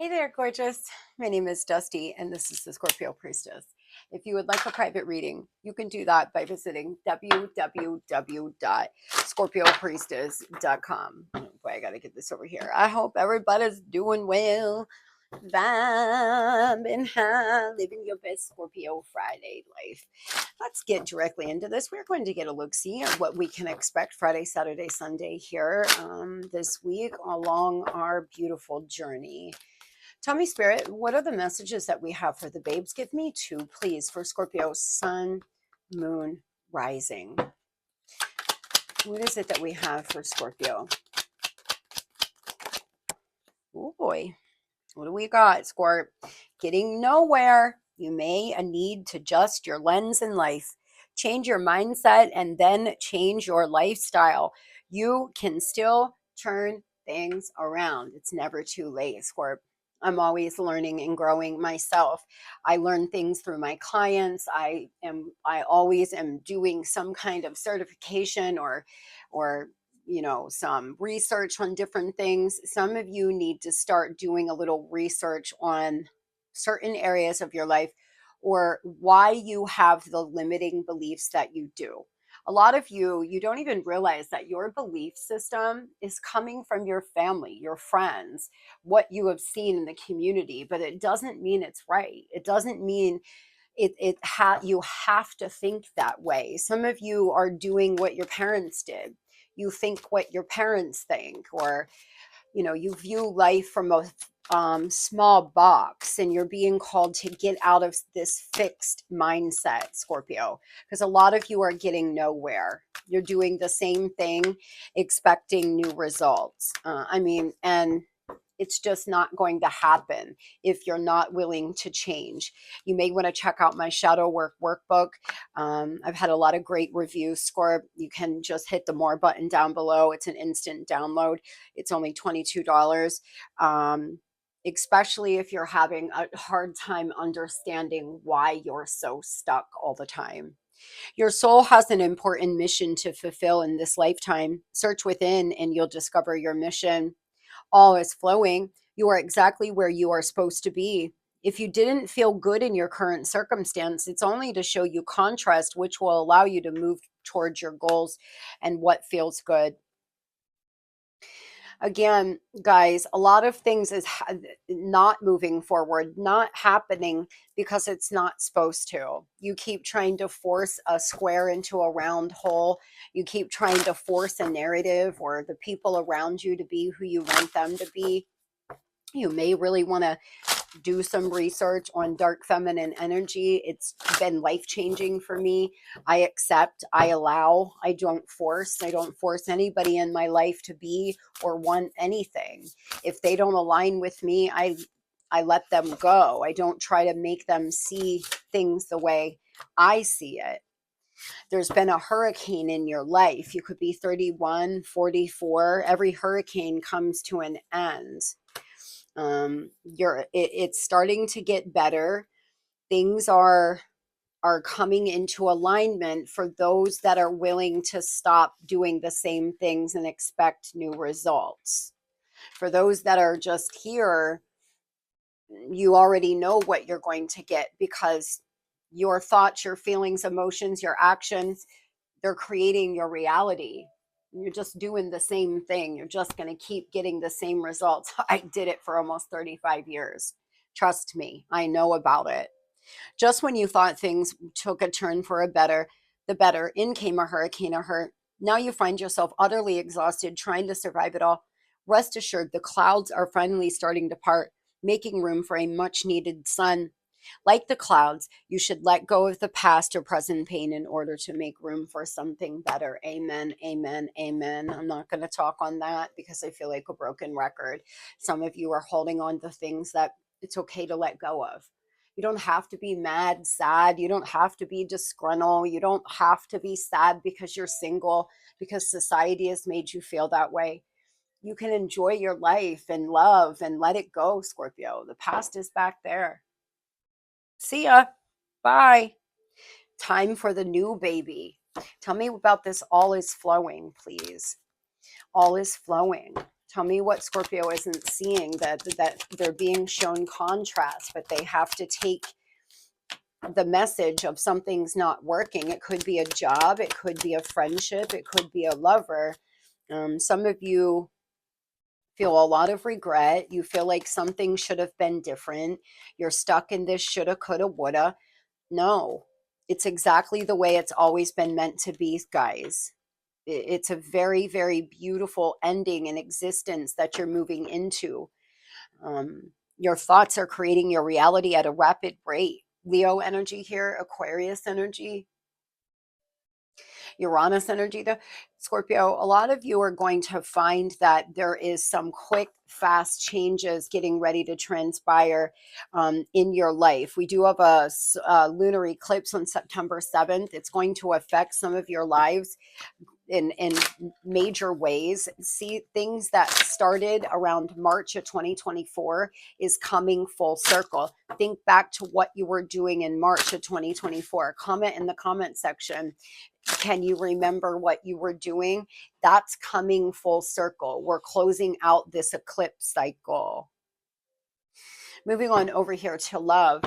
Hey there, gorgeous. My name is Dusty, and this is the Scorpio Priestess. If you would like a private reading, you can do that by visiting www.scorpiopriestess.com. Oh boy, I got to get this over here. I hope everybody's doing well. Vibing high, living your best Scorpio Friday life. Let's get directly into this. We're going to get a look-see at what we can expect Friday, Saturday, Sunday here this week along our beautiful journey. Tell me, Spirit, what are the messages that we have for the babes? Give me two, please, for Scorpio, Sun, Moon, Rising. What is it that we have for Scorpio? Oh, boy. What do we got, Scorp? Getting nowhere. You may need to adjust your lens in life. Change your mindset and then change your lifestyle. You can still turn things around. It's never too late, Scorp. I'm always learning and growing myself. I learn things through my clients. I always am doing some kind of certification or some research on different things. Some of you need to start doing a little research on certain areas of your life or why you have the limiting beliefs that you do. A lot of you don't even realize that your belief system is coming from your family, your friends, what you have seen in the community, but it doesn't mean it's right. It doesn't mean you have to think that way. Some of you are doing what your parents did. You think what your parents think, or you view life from a small box, and you're being called to get out of this fixed mindset, Scorpio, because a lot of you are getting nowhere. You're doing the same thing, expecting new results. And it's just not going to happen if you're not willing to change. You may want to check out my shadow work workbook. I've had a lot of great reviews, Scorp. You can just hit the more button down below. It's an instant download. It's only $22. Especially if you're having a hard time understanding why you're so stuck all the time. Your soul has an important mission to fulfill in this lifetime. Search within and you'll discover your mission. All is flowing. You are exactly where you are supposed to be. If you didn't feel good in your current circumstance, it's only to show you contrast, which will allow you to move towards your goals and what feels good. Again, guys, a lot of things is not moving forward, not happening because it's not supposed to. You keep trying to force a square into a round hole. You keep trying to force a narrative or the people around you to be who you want them to be. You may really want to do some research on dark feminine energy. It's been life-changing for me. I accept, I allow, I don't force. I don't force anybody in my life to be or want anything. If they don't align with me, I let them go. I don't try to make them see things the way I see it. There's been a hurricane in your life. You could be 31, 44. Every hurricane comes to an end. It's starting to get better. Things are coming into alignment for those that are willing to stop doing the same things and expect new results. For those that are just here, you already know what you're going to get because your thoughts, your feelings, emotions, your actions, they're creating your reality. You're just doing the same thing. You're just going to keep getting the same results. I did it for almost 35 years. Trust me, I know about it. Just when you thought things took a turn for the better, in came a hurricane or hurt. Now you find yourself utterly exhausted trying to survive it all. Rest assured, the clouds are finally starting to part, making room for a much needed sun. Like the clouds, you should let go of the past or present pain in order to make room for something better. Amen, amen, amen. I'm not going to talk on that because I feel like a broken record. Some of you are holding on to things that it's okay to let go of. You don't have to be mad, sad. You don't have to be disgruntled. You don't have to be sad because you're single, because society has made you feel that way. You can enjoy your life and love and let it go, Scorpio. The past is back there. See ya. Bye. Time for the new baby. Tell me about this all is flowing, please. All is flowing. Tell me what Scorpio isn't seeing, that they're being shown contrast, but they have to take the message of something's not working. It could be a job, it could be a friendship, it could be a lover. Some of you feel a lot of regret. You feel like something should have been different. You're stuck in this shoulda, coulda, woulda. No, it's exactly the way it's always been meant to be, guys. It's a very, very beautiful ending in existence that you're moving into. Your thoughts are creating your reality at a rapid rate. Leo energy here, Aquarius energy, Uranus energy, the Scorpio. A lot of you are going to find that there is some quick, fast changes getting ready to transpire in your life. We do have a lunar eclipse on September 7th. It's going to affect some of your lives in major ways. See, things that started around March of 2024 is coming full circle. Think back to what you were doing in March of 2024. Comment in the comment section. Can you remember what you were doing? That's coming full circle. We're closing out this eclipse cycle. Moving on over here to love.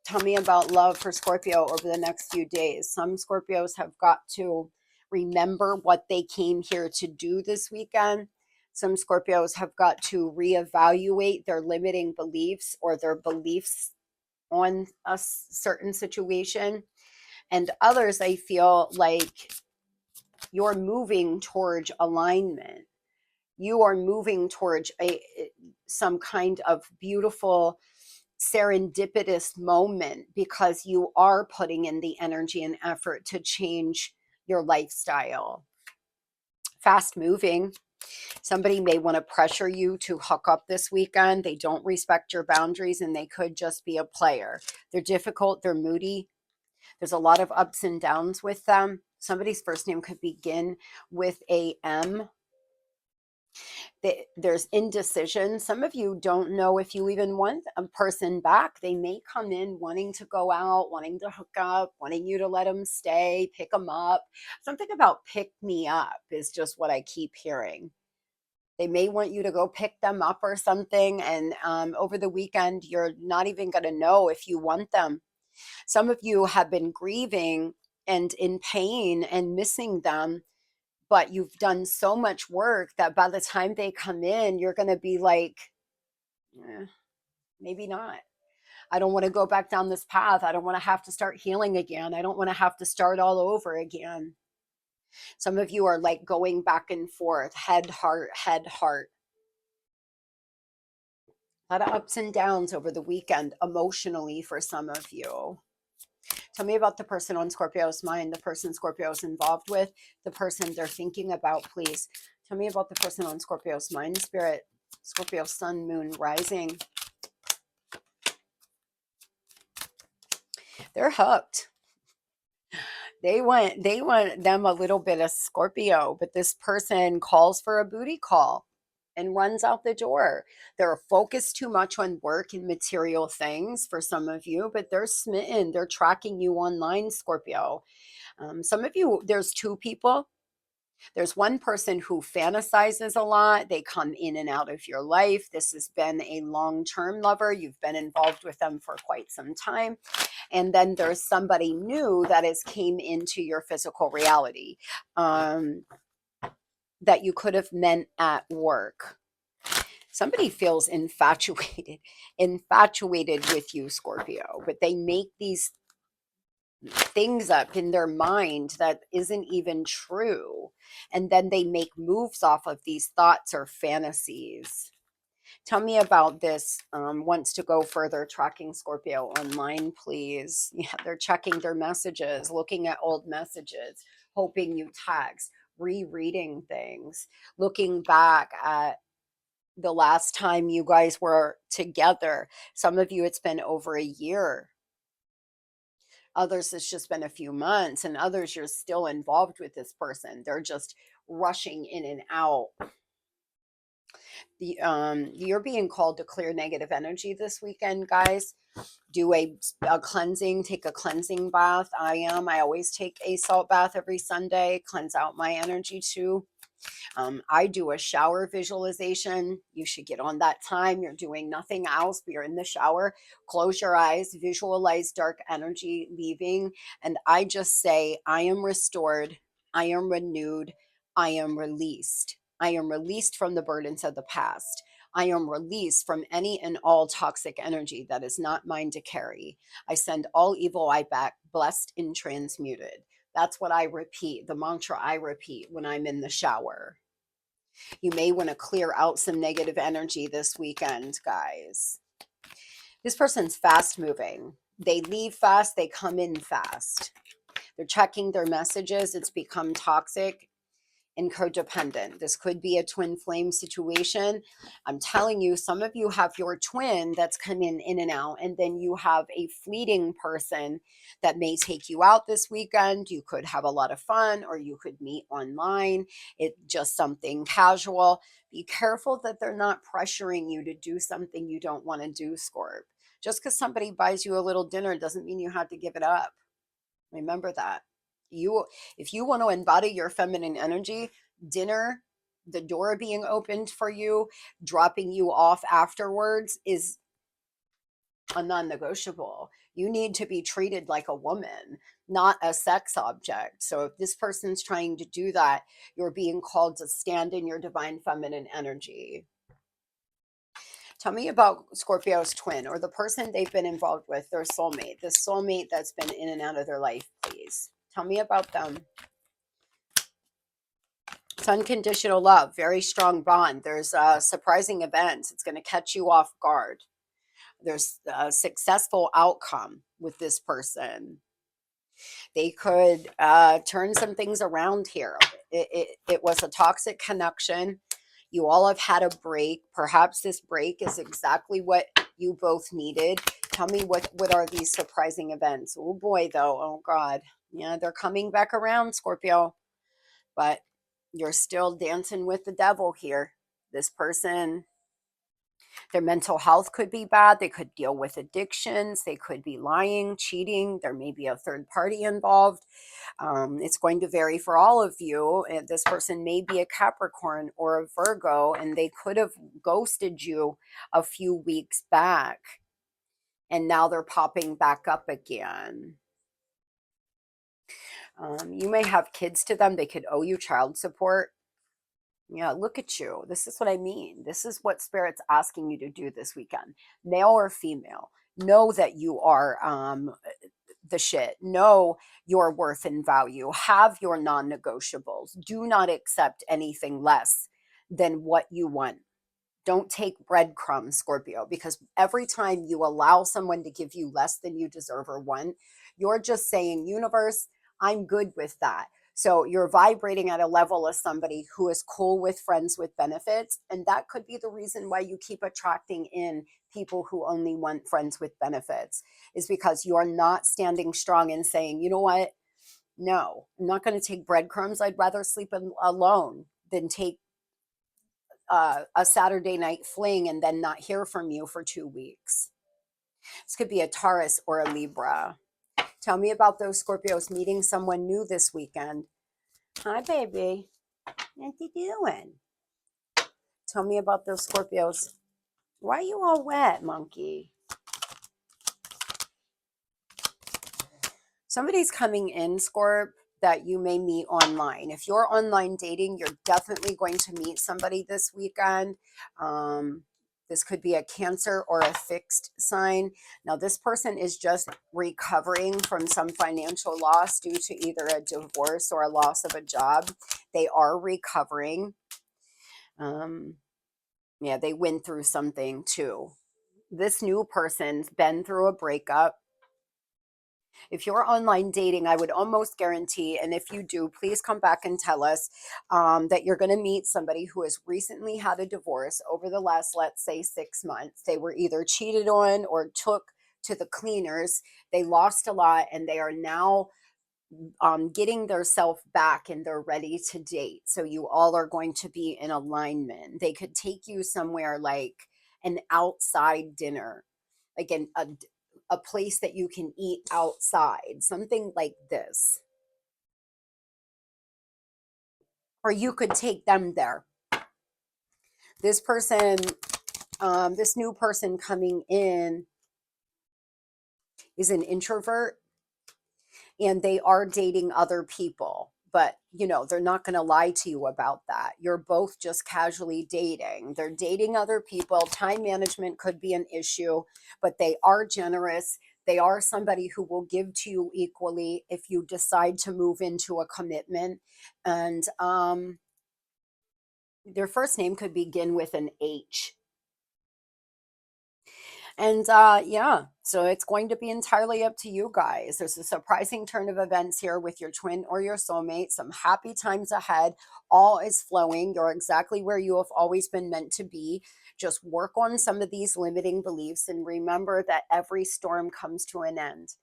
Tell me about love for Scorpio over the next few days. Some Scorpios have got to remember what they came here to do this weekend. Some Scorpios have got to reevaluate their limiting beliefs or their beliefs on a certain situation. And others, I feel like you're moving towards alignment. You are moving towards some kind of beautiful serendipitous moment because you are putting in the energy and effort to change your lifestyle. Fast moving. Somebody may want to pressure you to hook up this weekend. They don't respect your boundaries and they could just be a player. They're difficult. They're moody. There's a lot of ups and downs with them. Somebody's first name could begin with a M. There's indecision. Some of you don't know if you even want a person back. They may come in wanting to go out, wanting to hook up, wanting you to let them stay, pick them up. Something about pick me up is just what I keep hearing. They may want you to go pick them up or something. And over the weekend, you're not even going to know if you want them. Some of you have been grieving and in pain and missing them, but you've done so much work that by the time they come in, you're going to be like, maybe not. I don't want to go back down this path. I don't want to have to start healing again. I don't want to have to start all over again. Some of you are like going back and forth, head, heart, head, heart. A lot of ups and downs over the weekend emotionally for some of you. Tell me about the person on Scorpio's mind, the person Scorpio's involved with, the person they're thinking about, please. Tell me about the person on Scorpio's mind, spirit, Scorpio, sun, moon, rising. They're hooked. They want them a little bit of Scorpio, but this person calls for a booty call and runs out the door. They're focused too much on work and material things for some of you, but they're smitten. They're tracking you online, Scorpio. Some of you, there's two people. There's one person who fantasizes a lot. They come in and out of your life. This has been a long-term lover. You've been involved with them for quite some time. And then there's somebody new that has came into your physical reality that you could have met at work. Somebody feels infatuated with you, Scorpio, but they make these things up in their mind that isn't even true. And then they make moves off of these thoughts or fantasies. Tell me about this. Wants to go further, tracking Scorpio online, please. Yeah, they're checking their messages, looking at old messages, hoping you text, rereading things, looking back at the last time you guys were together. Some of you, it's been over a year. Others, it's just been a few months, and others, you're still involved with this person. They're just rushing in and out. You're being called to clear negative energy this weekend, guys. Do a cleansing, take a cleansing bath. I always take a salt bath every Sunday, cleanse out my energy too. I do a shower visualization. You should get on that time. You're doing nothing else, but you're in the shower. Close your eyes, visualize dark energy leaving. And I just say, I am restored. I am renewed. I am released. I am released from the burdens of the past. I am released from any and all toxic energy that is not mine to carry. I send all evil I back, blessed and transmuted. That's what I repeat, the mantra I repeat when I'm in the shower. You may want to clear out some negative energy this weekend, guys. This person's fast moving. They leave fast, they come in fast. They're checking their messages. It's become toxic and codependent. This could be a twin flame situation. I'm telling you, some of you have your twin that's coming in and out, and then you have a fleeting person that may take you out this weekend. You could have a lot of fun, or you could meet online. It's just something casual. Be careful that they're not pressuring you to do something you don't want to do, Scorp. Just because somebody buys you a little dinner doesn't mean you have to give it up. Remember that. If you want to embody your feminine energy, dinner, the door being opened for you, dropping you off afterwards is a non-negotiable. You need to be treated like a woman, not a sex object. So if this person's trying to do that, you're being called to stand in your divine feminine energy. Tell me about Scorpio's twin, or the person they've been involved with, their soulmate, the soulmate that's been in and out of their life, please. Tell me about them. It's unconditional love, very strong bond. There's surprising events. It's going to catch you off guard. There's a successful outcome with this person. They could turn some things around here. It was a toxic connection. You all have had a break. Perhaps this break is exactly what you both needed. Tell me what are these surprising events? Oh boy, though. Oh God. Yeah, they're coming back around, Scorpio. But you're still dancing with the devil here. This person, their mental health could be bad. They could deal with addictions. They could be lying, cheating. There may be a third party involved. It's going to vary for all of you. This person may be a Capricorn or a Virgo, and they could have ghosted you a few weeks back, and now they're popping back up again. You may have kids to them. They could owe you child support. Yeah, look at you. This is what I mean. This is what Spirit's asking you to do this weekend. Male or female, know that you are the shit. Know your worth and value. Have your non-negotiables. Do not accept anything less than what you want. Don't take breadcrumbs, Scorpio, because every time you allow someone to give you less than you deserve or want, you're just saying, universe, I'm good with that. So you're vibrating at a level of somebody who is cool with friends with benefits. And that could be the reason why you keep attracting in people who only want friends with benefits, is because you're not standing strong and saying, you know what? No, I'm not going to take breadcrumbs. I'd rather sleep alone than take a Saturday night fling and then not hear from you for 2 weeks. This could be a Taurus or a Libra. Tell me about those Scorpios meeting someone new this weekend. Hi, baby. What you doing? Tell me about those Scorpios. Why are you all wet, monkey? Somebody's coming in, Scorp, that you may meet online. If you're online dating, you're definitely going to meet somebody this weekend. This could be a Cancer or a fixed sign. Now, this person is just recovering from some financial loss due to either a divorce or a loss of a job. They are recovering. Yeah, they went through something too. This new person's been through a breakup. If you're online dating, I would almost guarantee, and if you do, please come back and tell us that you're going to meet somebody who has recently had a divorce over the last, let's say, 6 months. They were either cheated on or took to the cleaners. They lost a lot, and they are now getting their self back, and they're ready to date. So you all are going to be in alignment. They could take you somewhere like an outside dinner, like a place that you can eat outside, something like this. or you could take them there. This person, this new person coming in is an introvert, and they are dating other people. But, you know, they're not going to lie to you about that. You're both just casually dating. They're dating other people. Time management could be an issue, but they are generous. They are somebody who will give to you equally if you decide to move into a commitment. And their first name could begin with an H. And yeah, so it's going to be entirely up to you guys. There's a surprising turn of events here with your twin or your soulmate, some happy times ahead. All is flowing. You're exactly where you have always been meant to be. Just work on some of these limiting beliefs and remember that every storm comes to an end.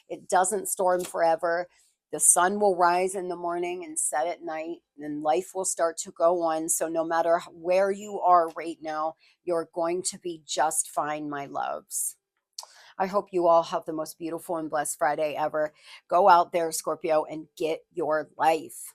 It doesn't storm forever. The sun will rise in the morning and set at night, and life will start to go on. So, no matter where you are right now, you're going to be just fine, my loves. I hope you all have the most beautiful and blessed Friday ever. Go out there, Scorpio, and get your life.